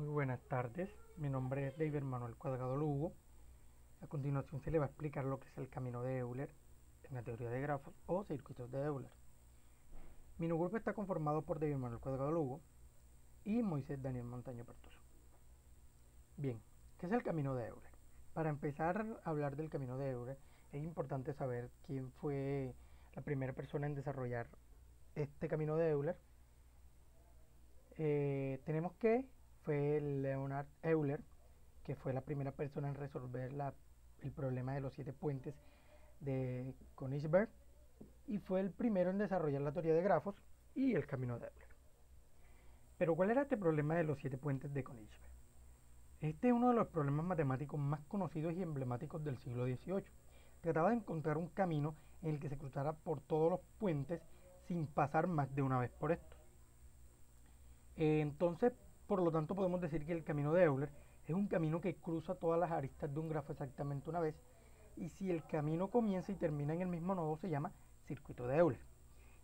Muy buenas tardes, mi nombre es David Manuel Cuadrado Lugo. A continuación se le va a explicar lo que es el camino de Euler en la teoría de grafos o circuitos de Euler. Mi grupo está conformado por David Manuel Cuadrado Lugo y Moisés Daniel Montaño Pertoso. Bien, ¿qué es el camino de Euler? Para empezar a hablar del camino de Euler es importante saber quién fue la primera persona en desarrollar este camino de Euler. Tenemos que fue Leonhard Euler, que fue la primera persona en resolver el problema de los 7 puentes de Königsberg y fue el primero en desarrollar la teoría de grafos y el camino de Euler. Pero ¿cuál era este problema de los 7 puentes de Königsberg? Este es uno de los problemas matemáticos más conocidos y emblemáticos del siglo XVIII. Trataba de encontrar un camino en el que se cruzara por todos los puentes sin pasar más de una vez por estos. Entonces, por lo tanto, podemos decir que el camino de Euler es un camino que cruza todas las aristas de un grafo exactamente una vez, y si el camino comienza y termina en el mismo nodo se llama circuito de Euler.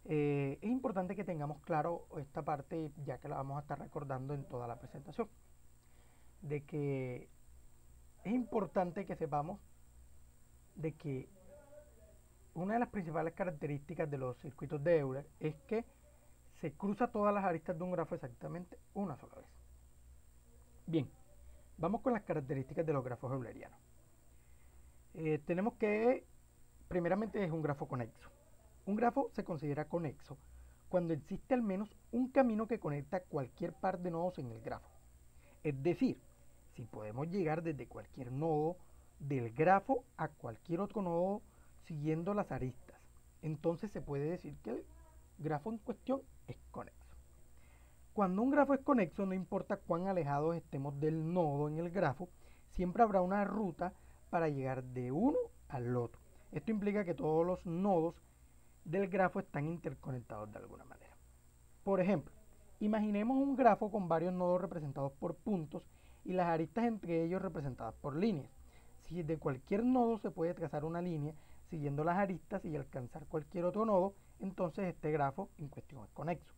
Es importante que tengamos claro esta parte, ya que la vamos a estar recordando en toda la presentación, de que es importante que sepamos de que una de las principales características de los circuitos de Euler es que se cruza todas las aristas de un grafo exactamente una sola vez. Bien, vamos con las características de los grafos eulerianos. Tenemos que, primeramente, es un grafo conexo. Un grafo se considera conexo cuando existe al menos un camino que conecta cualquier par de nodos en el grafo. Es decir, si podemos llegar desde cualquier nodo del grafo a cualquier otro nodo siguiendo las aristas, entonces se puede decir que el grafo en cuestión es conexo. Cuando un grafo es conexo, no importa cuán alejados estemos del nodo en el grafo, siempre habrá una ruta para llegar de uno al otro. Esto implica que todos los nodos del grafo están interconectados de alguna manera. Por ejemplo, imaginemos un grafo con varios nodos representados por puntos y las aristas entre ellos representadas por líneas. Si de cualquier nodo se puede trazar una línea siguiendo las aristas y alcanzar cualquier otro nodo, entonces este grafo en cuestión es conexo.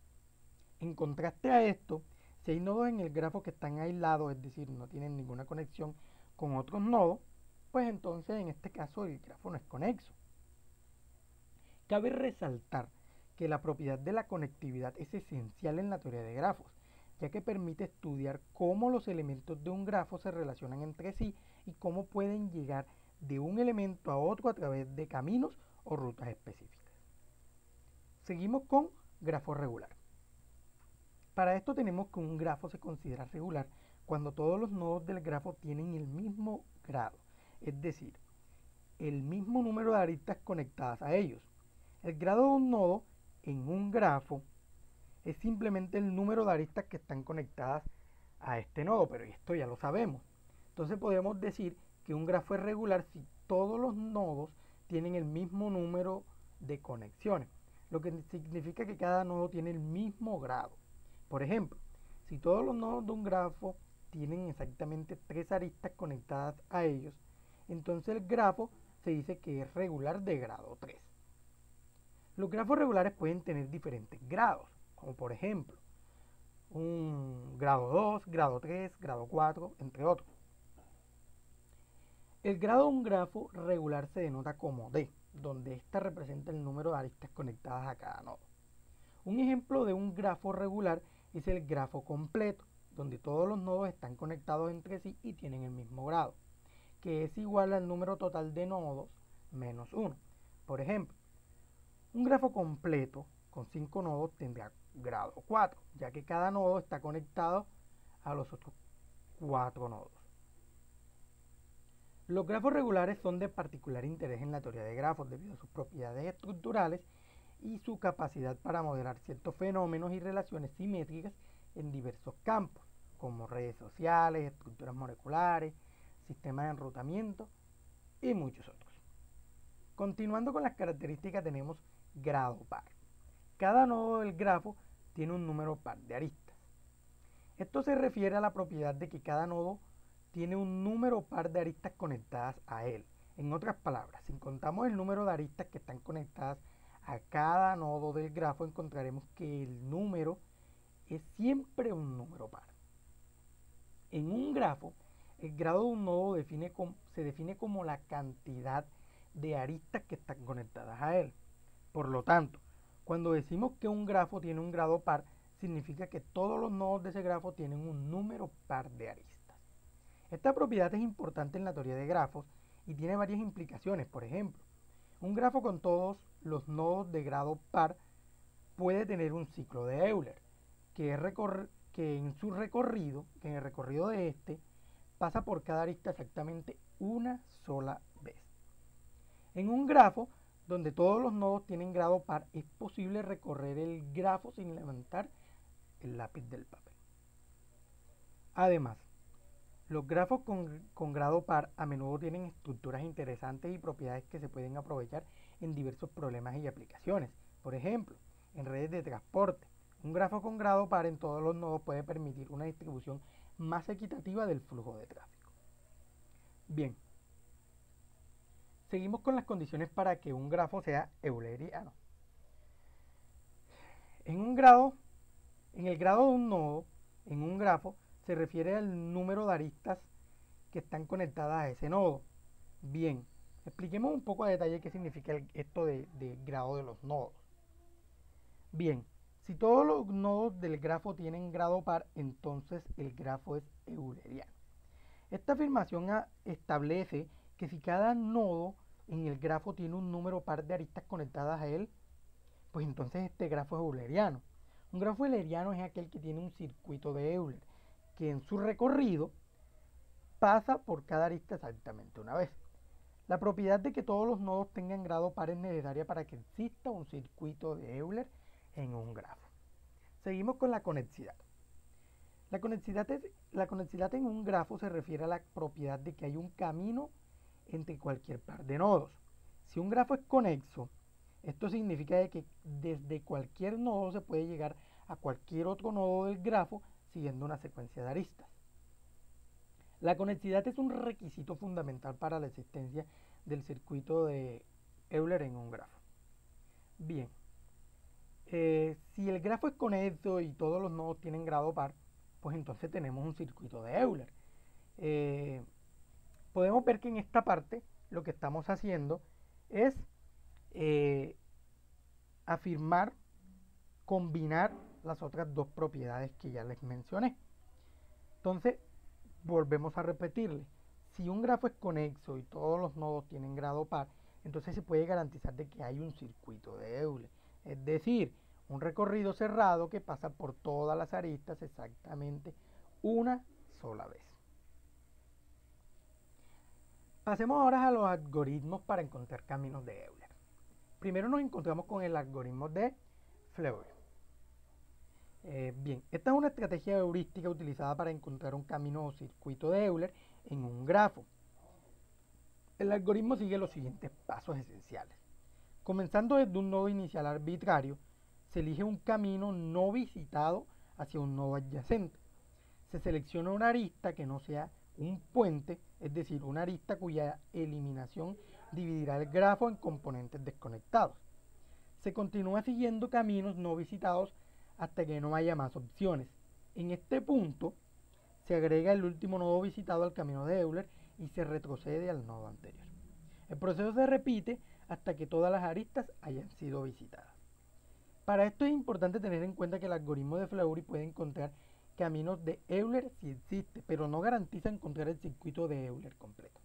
En contraste a esto, si hay nodos en el grafo que están aislados, es decir, no tienen ninguna conexión con otros nodos, pues entonces en este caso el grafo no es conexo. Cabe resaltar que la propiedad de la conectividad es esencial en la teoría de grafos, ya que permite estudiar cómo los elementos de un grafo se relacionan entre sí y cómo pueden llegar de un elemento a otro a través de caminos o rutas específicas. Seguimos con grafo regular. Para esto tenemos que un grafo se considera regular cuando todos los nodos del grafo tienen el mismo grado, es decir, el mismo número de aristas conectadas a ellos. El grado de un nodo en un grafo es simplemente el número de aristas que están conectadas a este nodo, pero esto ya lo sabemos. Entonces podemos decir que un grafo es regular si todos los nodos tienen el mismo número de conexiones, lo que significa que cada nodo tiene el mismo grado. Por ejemplo, si todos los nodos de un grafo tienen exactamente 3 aristas conectadas a ellos, entonces el grafo se dice que es regular de grado 3. Los grafos regulares pueden tener diferentes grados, como por ejemplo un grado 2, grado 3, grado 4, entre otros. El grado de un grafo regular se denota como D, donde ésta representa el número de aristas conectadas a cada nodo. Un ejemplo de un grafo regular es el grafo completo, donde todos los nodos están conectados entre sí y tienen el mismo grado, que es igual al número total de nodos menos 1. Por ejemplo, un grafo completo con 5 nodos tendrá grado 4, ya que cada nodo está conectado a los otros 4 nodos. Los grafos regulares son de particular interés en la teoría de grafos debido a sus propiedades estructurales y su capacidad para modelar ciertos fenómenos y relaciones simétricas en diversos campos, como redes sociales, estructuras moleculares, sistemas de enrutamiento y muchos otros. Continuando con las características, tenemos grado par. Cada nodo del grafo tiene un número par de aristas. Esto se refiere a la propiedad de que cada nodo tiene un número par de aristas conectadas a él. En otras palabras, si contamos el número de aristas que están conectadas a cada nodo del grafo, encontraremos que el número es siempre un número par. En un grafo, el grado de un nodo se define como la cantidad de aristas que están conectadas a él. Por lo tanto, cuando decimos que un grafo tiene un grado par, significa que todos los nodos de ese grafo tienen un número par de aristas. Esta propiedad es importante en la teoría de grafos y tiene varias implicaciones. Por ejemplo, un grafo con todos los nodos de grado par puede tener un ciclo de Euler, que en el recorrido de este, pasa por cada arista exactamente una sola vez. En un grafo donde todos los nodos tienen grado par, es posible recorrer el grafo sin levantar el lápiz del papel. Además, los grafos con grado par a menudo tienen estructuras interesantes y propiedades que se pueden aprovechar en diversos problemas y aplicaciones. Por ejemplo, en redes de transporte, un grafo con grado par en todos los nodos puede permitir una distribución más equitativa del flujo de tráfico. Bien, seguimos con las condiciones para que un grafo sea euleriano. En el grado de un nodo, en un grafo, se refiere al número de aristas que están conectadas a ese nodo. Bien, expliquemos un poco a detalle qué significa esto de grado de los nodos. Bien, si todos los nodos del grafo tienen grado par, entonces el grafo es euleriano. Esta afirmación establece que si cada nodo en el grafo tiene un número par de aristas conectadas a él, pues entonces este grafo es euleriano. Un grafo euleriano es aquel que tiene un circuito de Euler, que en su recorrido pasa por cada arista exactamente una vez. La propiedad de que todos los nodos tengan grado par es necesaria para que exista un circuito de Euler en un grafo. Seguimos con la conexidad. La conexidad en un grafo se refiere a la propiedad de que hay un camino entre cualquier par de nodos. Si un grafo es conexo, esto significa que desde cualquier nodo se puede llegar a cualquier otro nodo del grafo siguiendo una secuencia de aristas. La conexidad es un requisito fundamental para la existencia del circuito de Euler en un grafo. Bien, si el grafo es conexo y todos los nodos tienen grado par, pues entonces tenemos un circuito de Euler. Podemos ver que en esta parte lo que estamos haciendo es afirmar, combinar las otras dos propiedades que ya les mencioné. Entonces, volvemos a repetirle. Si un grafo es conexo y todos los nodos tienen grado par, entonces se puede garantizar de que hay un circuito de Euler. Es decir, un recorrido cerrado que pasa por todas las aristas exactamente una sola vez. Pasemos ahora a los algoritmos para encontrar caminos de Euler. Primero nos encontramos con el algoritmo de Fleury. Bien, esta es una estrategia heurística utilizada para encontrar un camino o circuito de Euler en un grafo. El algoritmo sigue los siguientes pasos esenciales. Comenzando desde un nodo inicial arbitrario, se elige un camino no visitado hacia un nodo adyacente. Se selecciona una arista que no sea un puente, es decir, una arista cuya eliminación dividirá el grafo en componentes desconectados. Se continúa siguiendo caminos no visitados hasta que no haya más opciones. En este punto se agrega el último nodo visitado al camino de Euler y se retrocede al nodo anterior. El proceso se repite hasta que todas las aristas hayan sido visitadas. Para esto es importante tener en cuenta que el algoritmo de Fleury puede encontrar caminos de Euler si existe, pero no garantiza encontrar el circuito de Euler completo.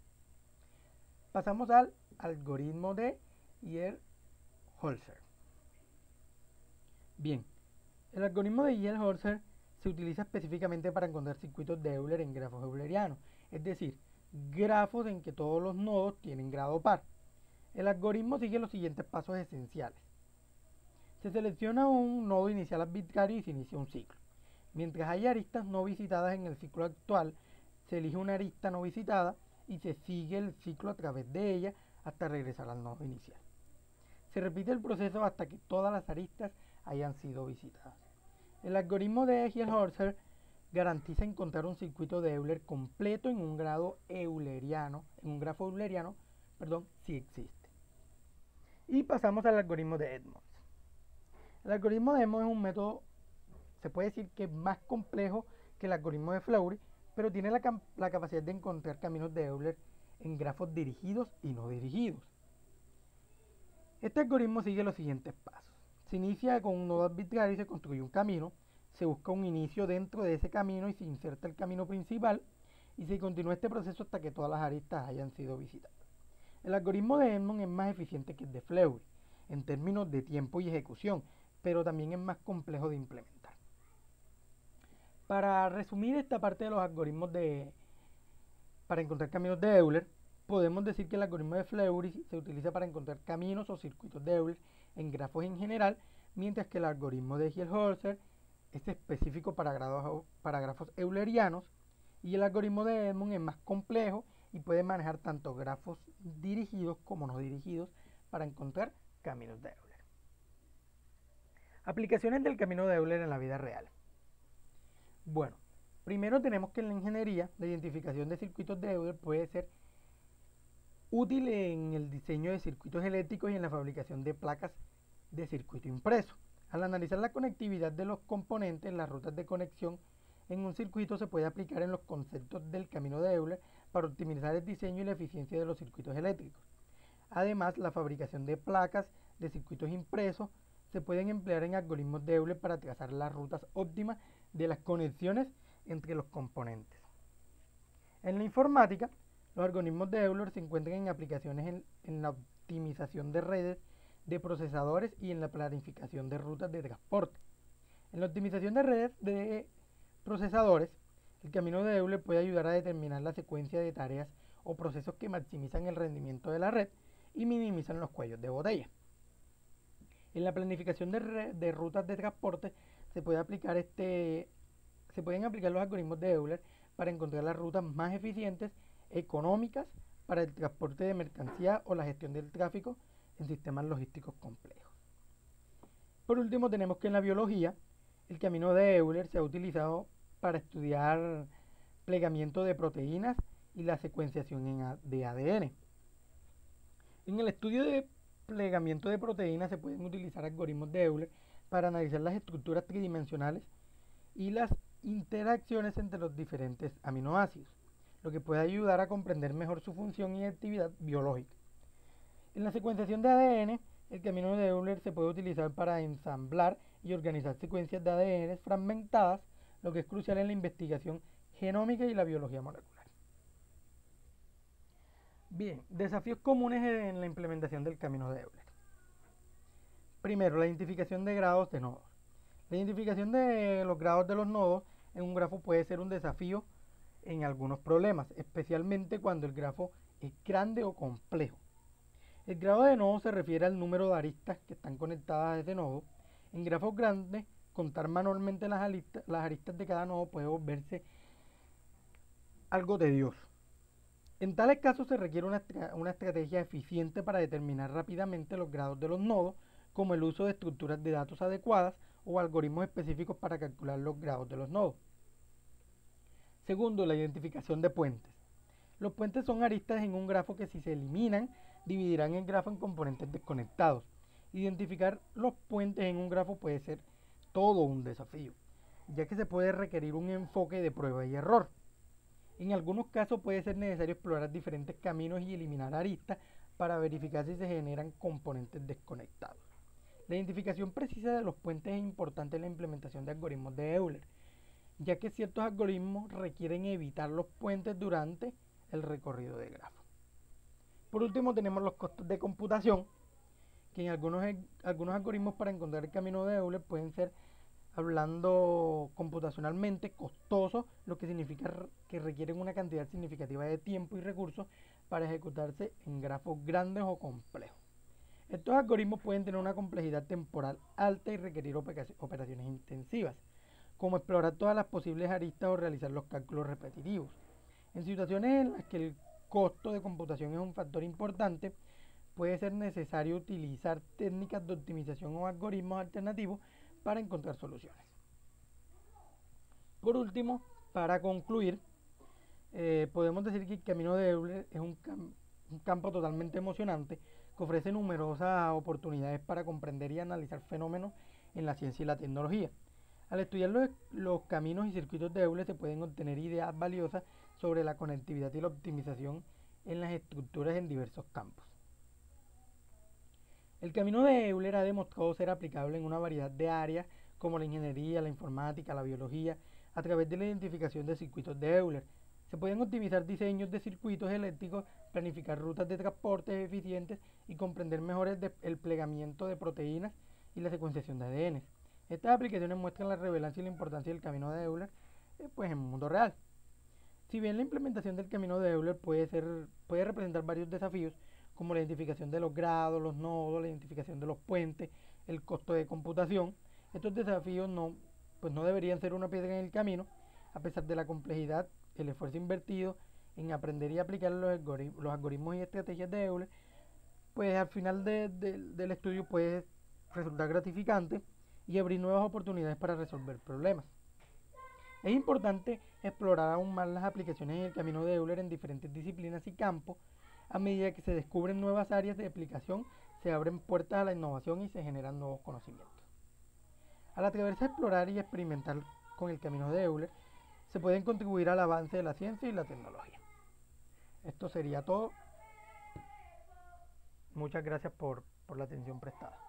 Pasamos al algoritmo de Yerholzer. Bien, el algoritmo de Yerholzer se utiliza específicamente para encontrar circuitos de Euler en grafos eulerianos, es decir, grafos en que todos los nodos tienen grado par. El algoritmo sigue los siguientes pasos esenciales. Se selecciona un nodo inicial arbitrario y se inicia un ciclo. Mientras haya aristas no visitadas en el ciclo actual, se elige una arista no visitada y se sigue el ciclo a través de ella hasta regresar al nodo inicial. Se repite el proceso hasta que todas las aristas hayan sido visitadas. El algoritmo de Yerholzer garantiza encontrar un circuito de Euler completo en un grafo euleriano, si existe. Y pasamos al algoritmo de Edmonds. El algoritmo de Edmonds es un método, se puede decir que es más complejo que el algoritmo de Fleury, pero tiene la capacidad de encontrar caminos de Euler en grafos dirigidos y no dirigidos. Este algoritmo sigue los siguientes pasos. Se inicia con un nodo arbitrario y se construye un camino, se busca un inicio dentro de ese camino y se inserta el camino principal y se continúa este proceso hasta que todas las aristas hayan sido visitadas. El algoritmo de Edmond es más eficiente que el de Fleury en términos de tiempo y ejecución, pero también es más complejo de implementar. Para resumir esta parte de los algoritmos para encontrar caminos de Euler, podemos decir que el algoritmo de Fleury se utiliza para encontrar caminos o circuitos de Euler en grafos en general, mientras que el algoritmo de Giel-Holzer es específico para grafos eulerianos y el algoritmo de Edmond es más complejo y puede manejar tanto grafos dirigidos como no dirigidos para encontrar caminos de Euler. Aplicaciones del camino de Euler en la vida real. Bueno, primero tenemos que en la ingeniería la identificación de circuitos de Euler puede ser útil en el diseño de circuitos eléctricos y en la fabricación de placas de circuito impreso. Al analizar la conectividad de los componentes, las rutas de conexión en un circuito se puede aplicar en los conceptos del camino de Euler para optimizar el diseño y la eficiencia de los circuitos eléctricos. Además, la fabricación de placas de circuitos impresos se pueden emplear en algoritmos de Euler para trazar las rutas óptimas de las conexiones entre los componentes. En la informática, los algoritmos de Euler se encuentran en aplicaciones en la optimización de redes de procesadores y en la planificación de rutas de transporte. En la optimización de redes de procesadores, el camino de Euler puede ayudar a determinar la secuencia de tareas o procesos que maximizan el rendimiento de la red y minimizan los cuellos de botella. En la planificación de rutas de transporte se pueden aplicar los algoritmos de Euler para encontrar las rutas más eficientes, económicas para el transporte de mercancía o la gestión del tráfico en sistemas logísticos complejos. Por último, tenemos que en la biología el camino de Euler se ha utilizado para estudiar plegamiento de proteínas y la secuenciación de ADN. En el estudio de plegamiento de proteínas se pueden utilizar algoritmos de Euler para analizar las estructuras tridimensionales y las interacciones entre los diferentes aminoácidos, lo que puede ayudar a comprender mejor su función y actividad biológica. En la secuenciación de ADN, el camino de Euler se puede utilizar para ensamblar y organizar secuencias de ADN fragmentadas, lo que es crucial en la investigación genómica y la biología molecular. Bien, desafíos comunes en la implementación del camino de Euler. Primero, la identificación de grados de nodos. La identificación de los grados de los nodos en un grafo puede ser un desafío en algunos problemas, especialmente cuando el grafo es grande o complejo. El grado de nodo se refiere al número de aristas que están conectadas a ese nodo. En grafos grandes, contar manualmente las aristas de cada nodo puede volverse algo tedioso. En tales casos se requiere una estrategia eficiente para determinar rápidamente los grados de los nodos, como el uso de estructuras de datos adecuadas o algoritmos específicos para calcular los grados de los nodos. Segundo, la identificación de puentes. Los puentes son aristas en un grafo que si se eliminan, dividirán el grafo en componentes desconectados. Identificar los puentes en un grafo puede ser todo un desafío, ya que se puede requerir un enfoque de prueba y error. En algunos casos puede ser necesario explorar diferentes caminos y eliminar aristas para verificar si se generan componentes desconectados. La identificación precisa de los puentes es importante en la implementación de algoritmos de Euler, ya que ciertos algoritmos requieren evitar los puentes durante el recorrido de grafo. Por último, tenemos los costos de computación, que en algunos algoritmos para encontrar el camino de Euler pueden ser, hablando computacionalmente, costosos, lo que significa que requieren una cantidad significativa de tiempo y recursos para ejecutarse en grafos grandes o complejos. Estos algoritmos pueden tener una complejidad temporal alta y requerir operaciones intensivas, como explorar todas las posibles aristas o realizar los cálculos repetitivos. En situaciones en las que el costo de computación es un factor importante, puede ser necesario utilizar técnicas de optimización o algoritmos alternativos para encontrar soluciones. Por último, para concluir, podemos decir que el camino de Euler es un campo totalmente emocionante que ofrece numerosas oportunidades para comprender y analizar fenómenos en la ciencia y la tecnología. Al estudiar los caminos y circuitos de Euler se pueden obtener ideas valiosas sobre la conectividad y la optimización en las estructuras en diversos campos. El camino de Euler ha demostrado ser aplicable en una variedad de áreas como la ingeniería, la informática, la biología, a través de la identificación de circuitos de Euler. Se pueden optimizar diseños de circuitos eléctricos, planificar rutas de transporte eficientes y comprender mejor el plegamiento de proteínas y la secuenciación de ADN. Estas aplicaciones muestran la relevancia y la importancia del camino de Euler en el mundo real. Si bien la implementación del camino de Euler puede representar varios desafíos, como la identificación de los grados, los nodos, la identificación de los puentes, el costo de computación, estos desafíos no deberían ser una piedra en el camino, a pesar de la complejidad, el esfuerzo invertido en aprender y aplicar los algoritmos y estrategias de Euler, pues al final del estudio puede resultar gratificante y abrir nuevas oportunidades para resolver problemas. Es importante explorar aún más las aplicaciones en el camino de Euler en diferentes disciplinas y campos. A medida que se descubren nuevas áreas de aplicación, se abren puertas a la innovación y se generan nuevos conocimientos. Al atreverse a explorar y experimentar con el camino de Euler, se pueden contribuir al avance de la ciencia y la tecnología. Esto sería todo. Muchas gracias por la atención prestada.